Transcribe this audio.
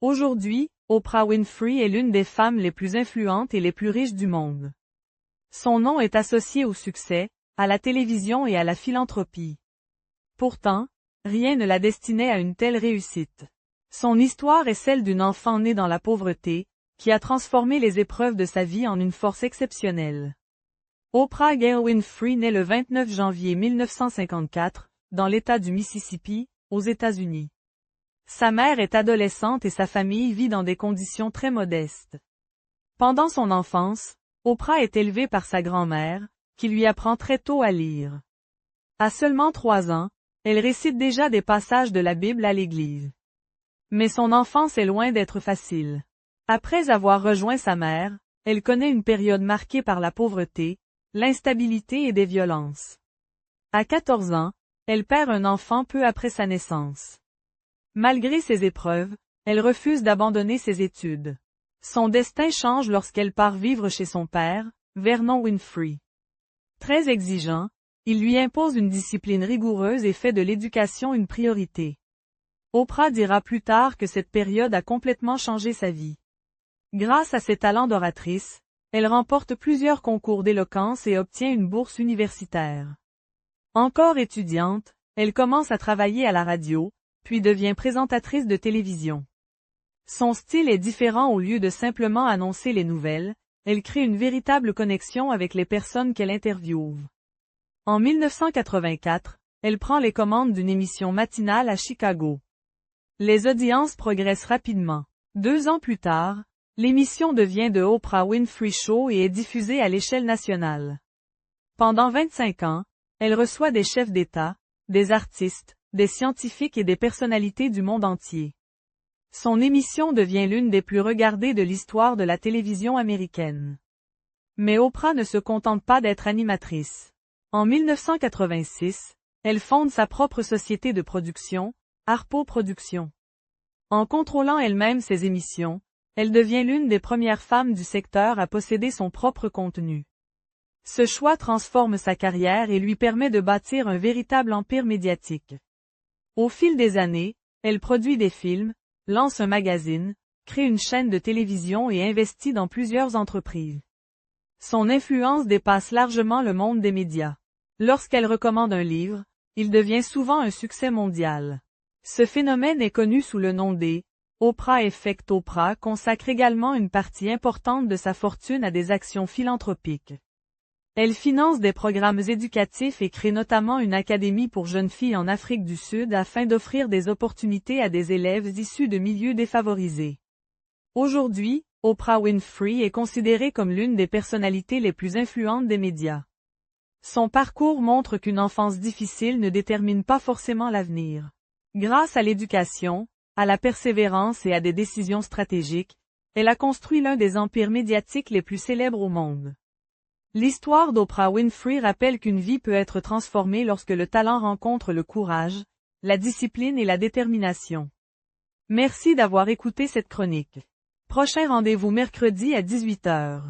Aujourd'hui, Oprah Winfrey est l'une des femmes les plus influentes et les plus riches du monde. Son nom est associé au succès, à la télévision et à la philanthropie. Pourtant, rien ne la destinait à une telle réussite. Son histoire est celle d'une enfant née dans la pauvreté, qui a transformé les épreuves de sa vie en une force exceptionnelle. Oprah Gayle Winfrey naît le 29 janvier 1954, dans l'État du Mississippi, aux États-Unis. Sa mère est adolescente et sa famille vit dans des conditions très modestes. Pendant son enfance, Oprah est élevée par sa grand-mère, qui lui apprend très tôt à lire. À seulement 3 ans, elle récite déjà des passages de la Bible à l'église. Mais son enfance est loin d'être facile. Après avoir rejoint sa mère, elle connaît une période marquée par la pauvreté, l'instabilité et des violences. À 14 ans, elle perd un enfant peu après sa naissance. Malgré ces épreuves, elle refuse d'abandonner ses études. Son destin change lorsqu'elle part vivre chez son père, Vernon Winfrey. Très exigeant, il lui impose une discipline rigoureuse et fait de l'éducation une priorité. Oprah dira plus tard que cette période a complètement changé sa vie. Grâce à ses talents d'oratrice, elle remporte plusieurs concours d'éloquence et obtient une bourse universitaire. Encore étudiante, elle commence à travailler à la radio, puis devient présentatrice de télévision. Son style est différent. Au lieu de simplement annoncer les nouvelles, elle crée une véritable connexion avec les personnes qu'elle interviewe. En 1984, elle prend les commandes d'une émission matinale à Chicago. Les audiences progressent rapidement. 2 ans plus tard, l'émission devient The Oprah Winfrey Show et est diffusée à l'échelle nationale. Pendant 25 ans, elle reçoit des chefs d'État, des artistes, des scientifiques et des personnalités du monde entier. Son émission devient l'une des plus regardées de l'histoire de la télévision américaine. Mais Oprah ne se contente pas d'être animatrice. En 1986, elle fonde sa propre société de production, Harpo Productions. En contrôlant elle-même ses émissions, elle devient l'une des premières femmes du secteur à posséder son propre contenu. Ce choix transforme sa carrière et lui permet de bâtir un véritable empire médiatique. Au fil des années, elle produit des films, lance un magazine, crée une chaîne de télévision et investit dans plusieurs entreprises. Son influence dépasse largement le monde des médias. Lorsqu'elle recommande un livre, il devient souvent un succès mondial. Ce phénomène est connu sous le nom des Oprah Effect. Oprah consacre également une partie importante de sa fortune à des actions philanthropiques. Elle finance des programmes éducatifs et crée notamment une académie pour jeunes filles en Afrique du Sud afin d'offrir des opportunités à des élèves issus de milieux défavorisés. Aujourd'hui, Oprah Winfrey est considérée comme l'une des personnalités les plus influentes des médias. Son parcours montre qu'une enfance difficile ne détermine pas forcément l'avenir. Grâce à l'éducation, à la persévérance et à des décisions stratégiques, elle a construit l'un des empires médiatiques les plus célèbres au monde. L'histoire d'Oprah Winfrey rappelle qu'une vie peut être transformée lorsque le talent rencontre le courage, la discipline et la détermination. Merci d'avoir écouté cette chronique. Prochain rendez-vous mercredi à 18 h.